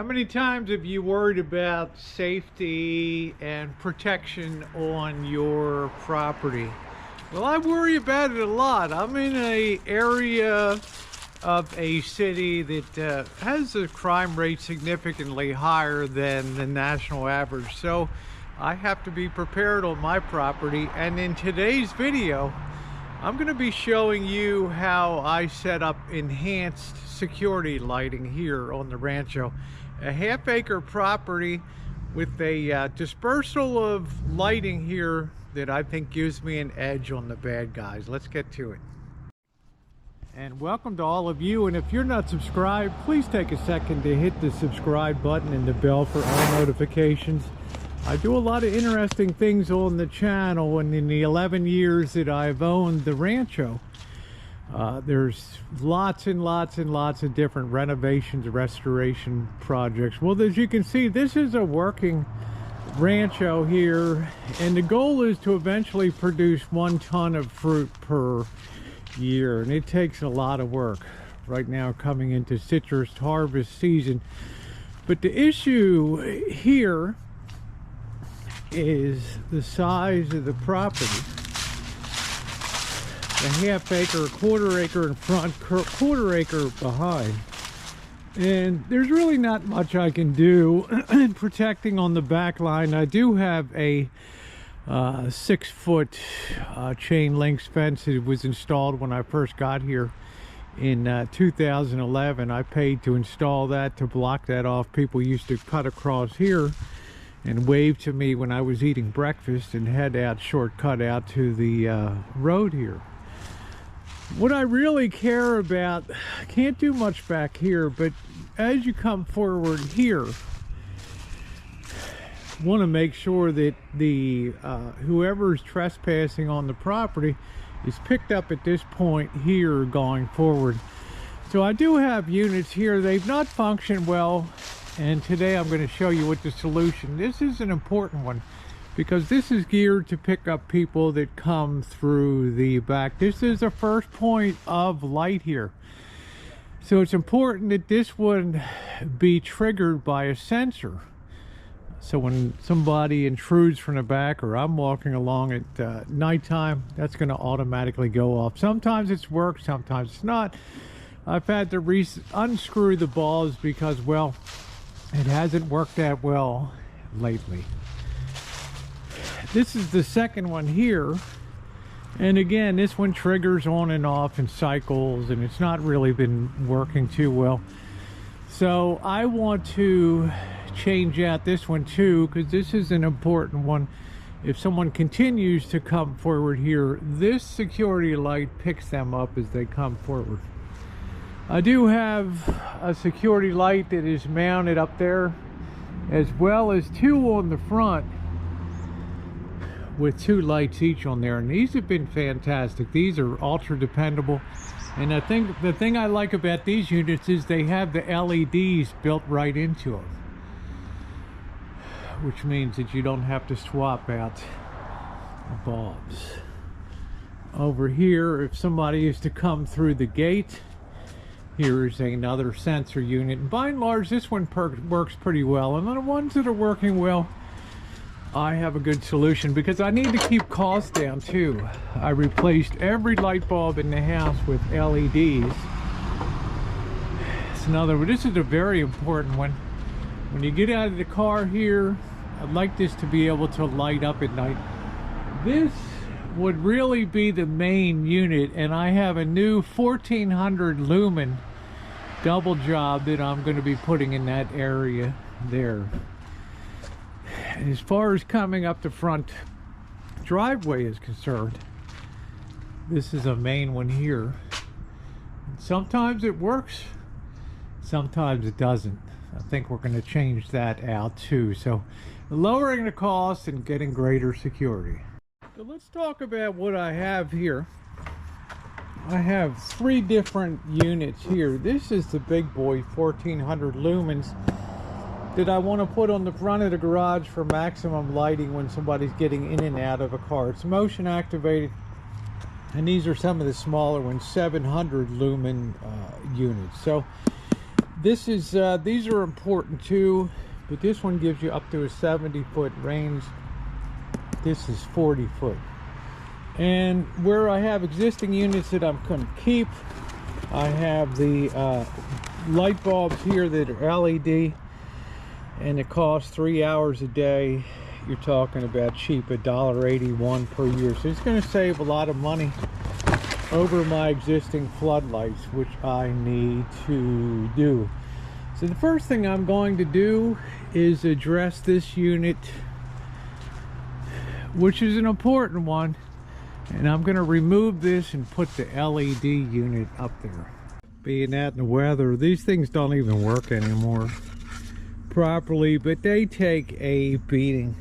How many times have you worried about safety and protection on your property? Well, I worry about it a lot. I'm in an area of a city that has a crime rate significantly higher than the national average. So I have to be prepared on my property. And in today's video, I'm going to be showing you how I set up enhanced security lighting here on the Rancho. A half-acre property with a dispersal of lighting here that I think gives me an edge on the bad guys. Let's get to it. And welcome to all of you, and if you're not subscribed, please take a second to hit the subscribe button and the bell for all notifications. I do a lot of interesting things on the channel, and in the 11 years that I've owned the Rancho, there's lots and lots and lots of different renovations, restoration projects. Well, as you can see, this is a working Rancho here, and the goal is to eventually produce 1 ton of fruit per year, and it takes a lot of work right now coming into citrus harvest season. But the issue here is the size of the property. A half-acre, quarter-acre in front, quarter-acre behind. And there's really not much I can do in protecting on the back line. I do have a 6-foot chain link fence that was installed when I first got here in 2011. I paid to install that to block that off. People used to cut across here and wave to me when I was eating breakfast and head out, shortcut out to the road here. What I really care about, I can't do much back here, but as you come forward here, want to make sure that the whoever's trespassing on the property is picked up at this point here going forward. So I do have units here. They've not functioned well, and today I'm going to show you what the solution. This is an important one because this is geared to pick up people that come through the back. This is the first point of light here. So it's important that this one be triggered by a sensor. So when somebody intrudes from the back, or I'm walking along at nighttime, that's going to automatically go off. Sometimes it's worked, sometimes it's not. I've had to unscrew the balls because, well, it hasn't worked that well lately. This is the second one here, and again, this one triggers on and off in cycles, and it's not really been working too well. So I want to change out this one too, because this is an important one. If someone continues to come forward here, this security light picks them up as they come forward. I do have a security light that is mounted up there, as well as 2 on the front with 2 lights each on there, and these have been fantastic. These are ultra dependable, and I think the thing I like about these units is they have the LEDs built right into them, which means that you don't have to swap out the bulbs. Over here, if somebody is to come through the gate, here's another sensor unit, and by and large this one works pretty well. And on the ones that are working well, I have a good solution because I need to keep costs down too. I replaced every light bulb in the house with LEDs. It's another one. This is a very important one. When you get out of the car here, I'd like this to be able to light up at night. This would really be the main unit, and I have a new 1400 lumen double job that I'm going to be putting in that area there. As far as coming up the front driveway is concerned, this is a main one here. Sometimes it works, sometimes it doesn't. I think we're going to change that out too. So lowering the cost and getting greater security. So let's talk about what I have here. I have 3 different units here. This is the big boy 1400 lumens that I want to put on the front of the garage for maximum lighting when somebody's getting in and out of a car. It's motion activated, and these are some of the smaller ones, 700 lumen units. So This is these are important too, but this one gives you up to a 70-foot range. This is 40 foot. And where I have existing units that I'm going to keep, I have the light bulbs here that are LED, and it costs 3 hours a day. You're talking about cheap, $1.81 per year. So it's going to save a lot of money over my existing floodlights, which I need to do. So the first thing I'm going to do is address this unit, which is an important one, and I'm going to remove this and put the LED unit up there. Being out in the weather, these things don't even work anymore properly, but they take a beating,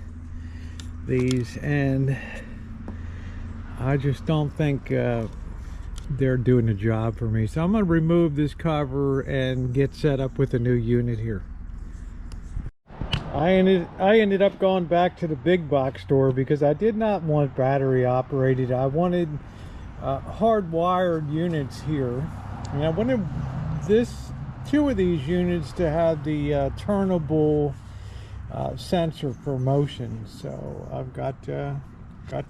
these, and I just don't think they're doing the job for me. So I'm going to remove this cover and get set up with a new unit here. I ended up going back to the big box store because I did not want battery operated. I wanted hardwired units here, and I wanted two of these units to have the turnable sensor for motion. So I've got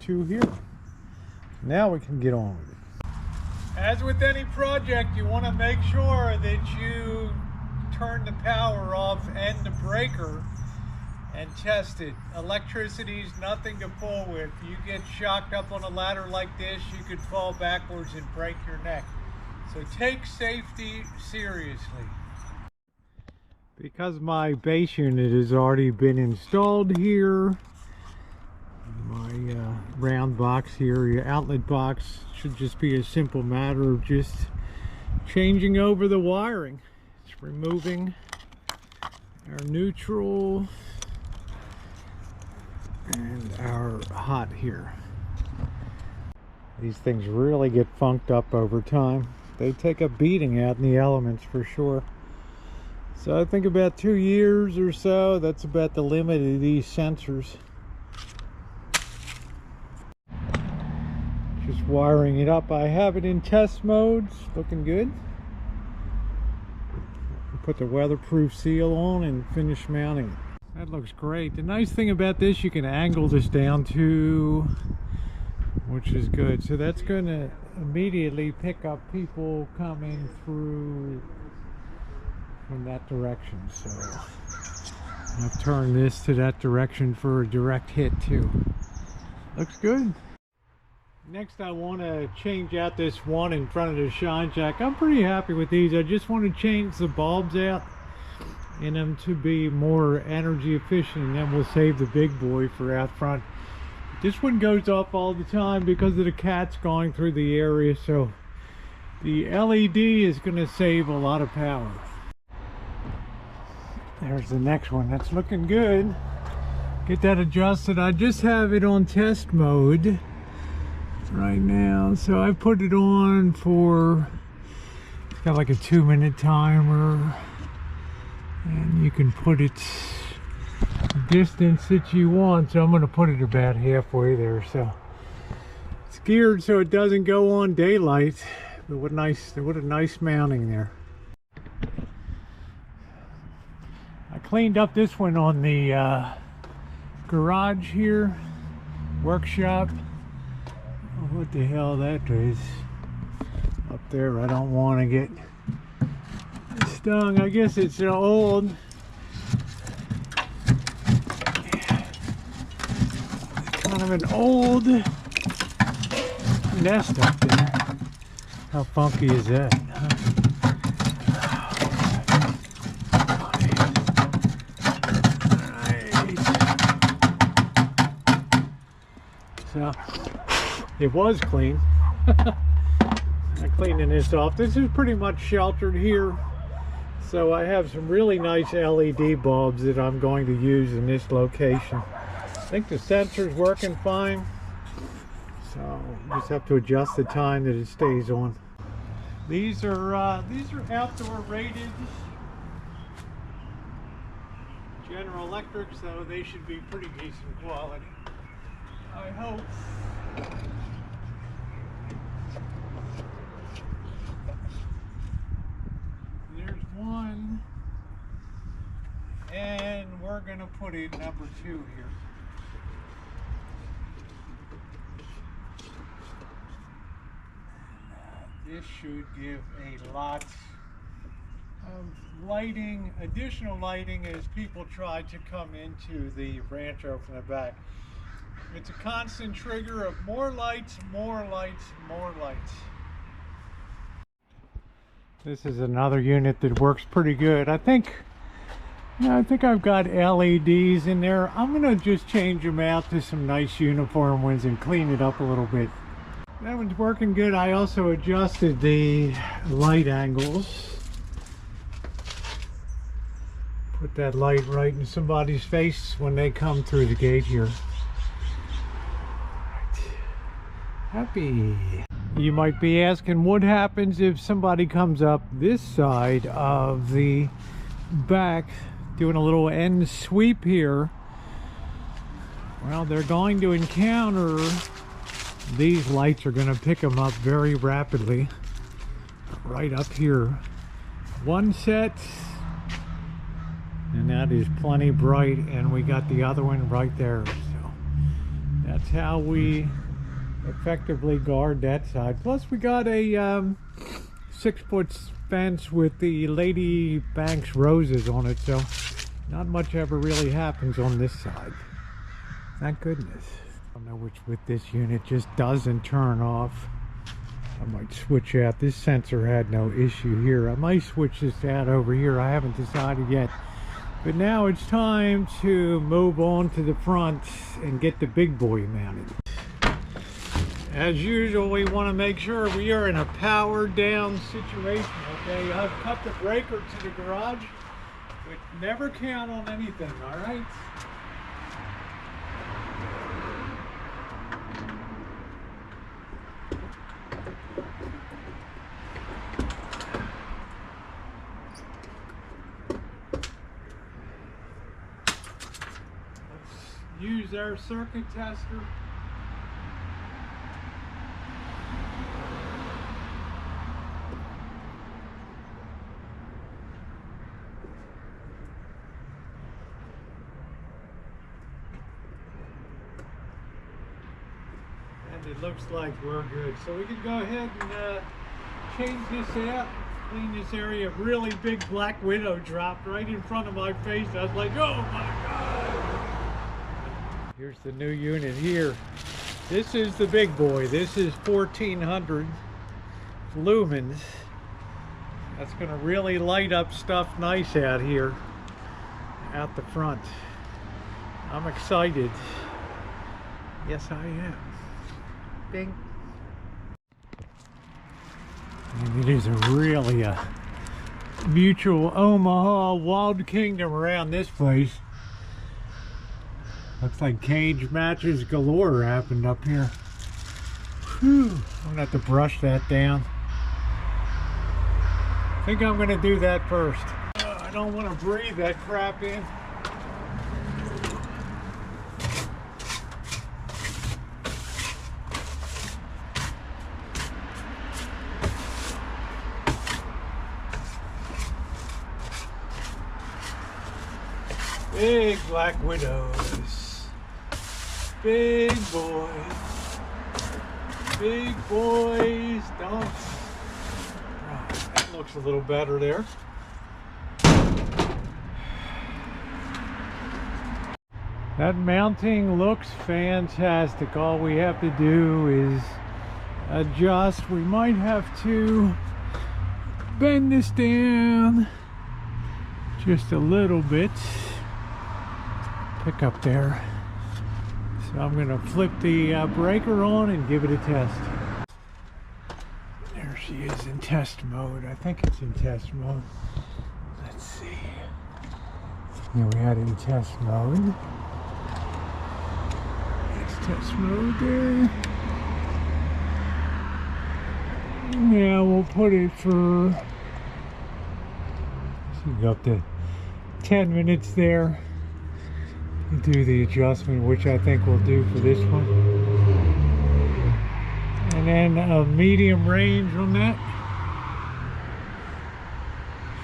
two here. Now we can get on with it. As with any project, you want to make sure that you turn the power off and the breaker and test it. Electricity's nothing to fool with. You get shocked up on a ladder like this, you could fall backwards and break your neck. So take safety seriously. Because my base unit has already been installed here, my round box here, your outlet box, should just be a simple matter of just changing over the wiring. It's removing our neutral and our hot here. These things really get funked up over time. They take a beating out in the elements for sure. So I think about 2 years or so, that's about the limit of these sensors. Just wiring it up. I have it in test mode, it's looking good. Put the weatherproof seal on and finish mounting it. That looks great. The nice thing about this, you can angle this down to, which is good. So that's going to immediately pick up people coming through from that direction. So I've turned this to that direction for a direct hit too. Looks good. Next, I want to change out this one in front of the shine jack. I'm pretty happy with these. I just want to change the bulbs out in them to be more energy efficient, and then we'll save the big boy for out front. This one goes off all the time because of the cats going through the area, so the LED is going to save a lot of power. There's the next one. That's looking good. Get that adjusted. I just have it on test mode right now, so I put it on for, it's got like a 2-minute timer, and you can put it distance that you want. So I'm going to put it about halfway there. So it's geared so it doesn't go on daylight, but what a nice mounting there. I cleaned up this one on the garage here, workshop. Oh, what the hell that is up there. I don't want to get stung. I guess it's an old, kind of an old nest up there. How funky is that? So it was clean. I'm cleaning this off. This is pretty much sheltered here. So I have some really nice LED bulbs that I'm going to use in this location. I think the sensor's working fine. So just have to adjust the time that it stays on. These are outdoor rated General Electric, so they should be pretty decent quality, I hope. There's one. we're going to put in number 2 here. This should give a lot of lighting, additional lighting, as people try to come into the Rancho from the back. It's a constant trigger of more lights, more lights, more lights. This is another unit that works pretty good. I think I've got LEDs in there. I'm gonna just change them out to some nice uniform ones and clean it up a little bit. That one's working good. I also adjusted the light angles. Put that light right in somebody's face when they come through the gate here. Happy. You might be asking, what happens if somebody comes up this side of the back doing a little end sweep here? Well, they're going to encounter these lights. Are going to pick them up very rapidly right up here. One set, and that is plenty bright, and we got the other one right there. So that's how we effectively guard that side. Plus we got a 6-foot fence with the Lady Banks roses on it, so not much ever really happens on this side. Thank goodness. I don't know which with this unit just doesn't turn off. I might switch out. This sensor had no issue here. I might switch this out over here. I haven't decided yet. But now it's time to move on to the front and get the big boy mounted. As usual, we want to make sure we are in a powered down situation, okay? I've cut the breaker to the garage, but never count on anything, all right? Let's use our circuit tester. It looks like we're good, so we can go ahead and change this out, clean this area. Really big black widow dropped right in front of my face. I was like, oh my god. Here's the new unit here. This is the big boy. This is 1400 lumens. That's going to really light up stuff nice out here out the front. I'm excited. Yes, I am. Bing. And it is really a mutual Omaha Wild Kingdom around this place. Looks like cage matches galore happened up here. Whew. I'm gonna have to brush that down. I think I'm gonna do that first. I don't want to breathe that crap in. Big black widows, big boys, don't. Right, that looks a little better there. That mounting looks fantastic. All we have to do is adjust. We might have to bend this down just a little bit. Pick up there. So I'm going to flip the breaker on and give it a test. There she is in test mode. I think it's in test mode. Let's see. Yeah, we had it in test mode. It's test mode there. Yeah, we'll put it for, so go up to 10 minutes there. Do the adjustment, which I think we'll do for this one, and then a medium range on that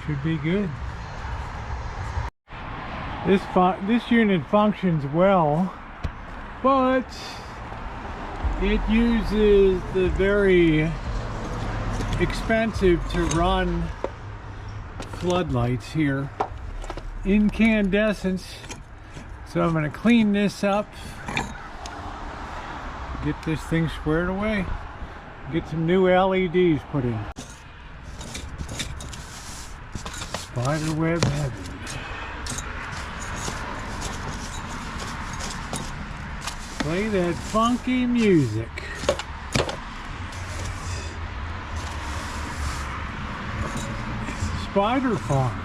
should be good. This unit functions well, but it uses the very expensive to run floodlights here, incandescents. So I'm going to clean this up, get this thing squared away, get some new LEDs put in. Spiderweb heaven. Play that funky music. Spider farm.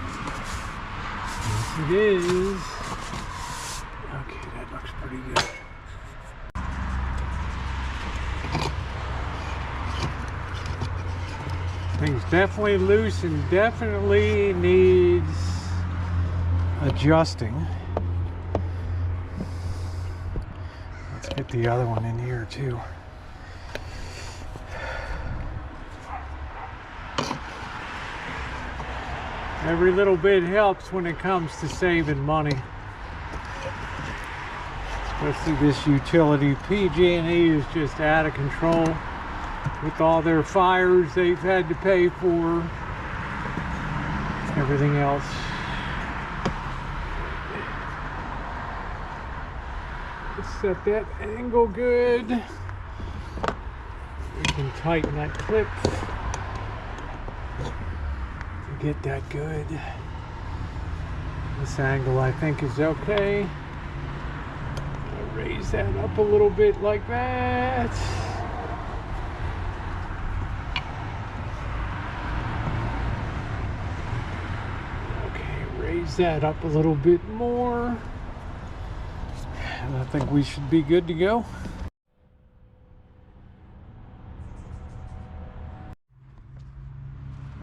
Yes, it is. Okay, that looks pretty good. Thing's definitely loose and definitely needs adjusting. Let's get the other one in here too. Every little bit helps when it comes to saving money. Especially this utility. PG&E is just out of control with all their fires they've had to pay for. Everything else. Let's set that angle good. We can tighten that clip. Get that good. This angle I think is okay. I'll raise that up a little bit like that. Okay, raise that up a little bit more. And I think we should be good to go.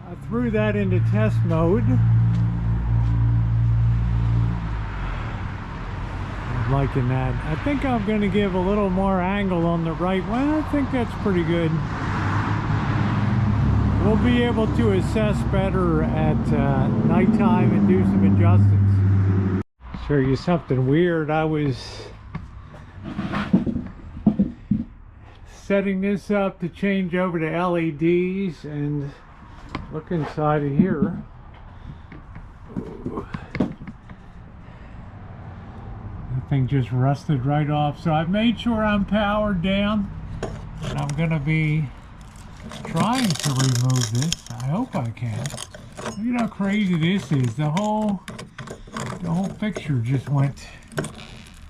I threw that into test mode. I'm liking that. I think I'm going to give a little more angle on the right one. I think that's pretty good. We'll be able to assess better at nighttime and do some adjustments. Show you something weird. I was setting this up to change over to LEDs and look inside of here. Ooh. The thing just rusted right off. So I've made sure I'm powered down, and I'm going to be trying to remove this. I hope I can. Look at how crazy this is. The whole fixture just went.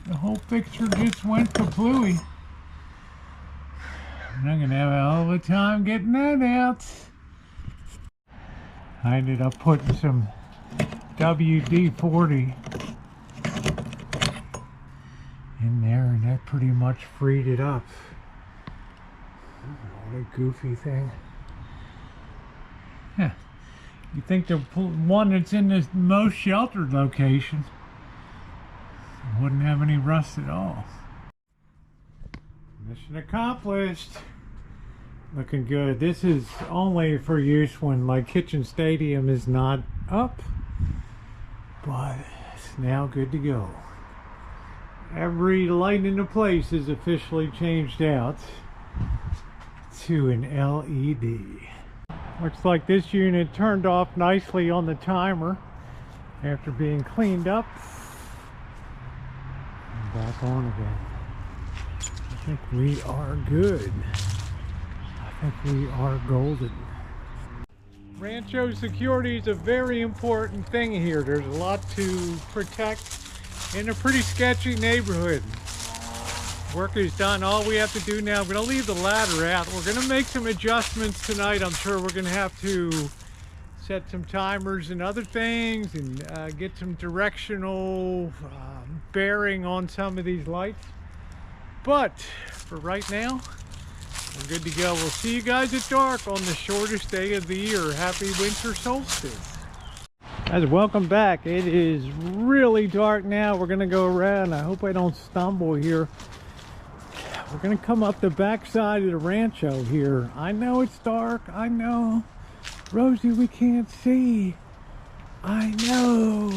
The whole fixture just went kaplooey. And I'm going to have a hell of a time getting that out. I ended up putting some WD-40 in there, and that pretty much freed it up. What a goofy thing. Yeah. You think the one that's in the most sheltered location wouldn't have any rust at all. Mission accomplished. Looking good. This is only for use when my kitchen stadium is not up, but it's now good to go. Every light in the place is officially changed out to an LED. Looks like this unit turned off nicely on the timer after being cleaned up. And back on again. I think we are good. I think we are golden. Rancho security is a very important thing here. There's a lot to protect in a pretty sketchy neighborhood. Work is done. All we have to do now, I'm going to leave the ladder out. We're going to make some adjustments tonight. I'm sure we're going to have to set some timers and other things and get some directional bearing on some of these lights. But for right now, we're good to go. We'll see you guys at dark on the shortest day of the year. Happy winter solstice. Guys, welcome back. It is really dark now. We're gonna go around. I hope I don't stumble here. We're gonna come up the back side of the Rancho here. I know it's dark. I know. Rosie, we can't see. I know.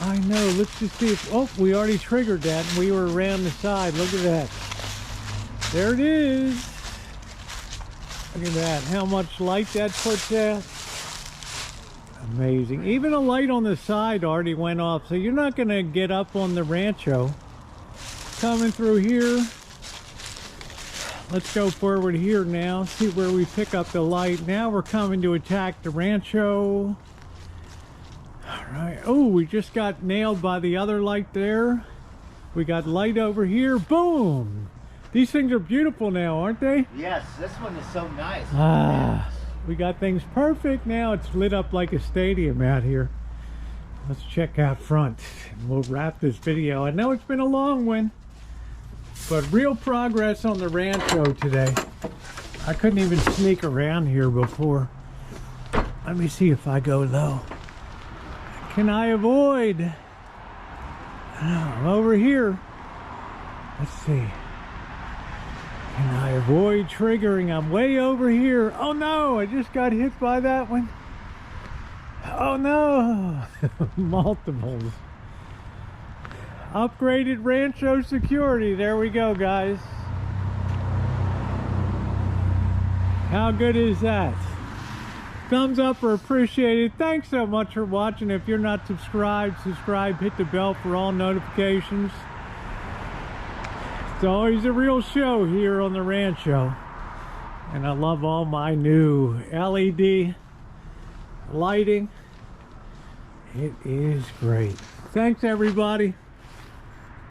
I know. Let's just see if... Oh, we already triggered that. And we were around the side. Look at that. There it is. Look at that. How much light that puts out. Amazing. Even a light on the side already went off. So you're not going to get up on the Rancho. Coming through here. Let's go forward here now. See where we pick up the light. Now we're coming to attack the Rancho. Alright, oh, we just got nailed by the other light there. We got light over here. Boom! These things are beautiful now, aren't they? Yes, this one is so nice. Ah, we got things perfect now. It's lit up like a stadium out here. Let's check out front. And we'll wrap this video. I know it's been a long one, but real progress on the Rancho today. I couldn't even sneak around here before. Let me see if I go low. Can I avoid? Oh, over here. Let's see. Can I avoid triggering? I'm way over here. Oh no, I just got hit by that one. Oh no. Multiples. Upgraded Rancho security. There we go, guys. How good is that? Thumbs up are appreciated. Thanks so much for watching. If you're not subscribed, subscribe, hit the bell for all notifications. It's always a real show here on the Rancho. And I love all my new LED lighting. It is great. Thanks, everybody.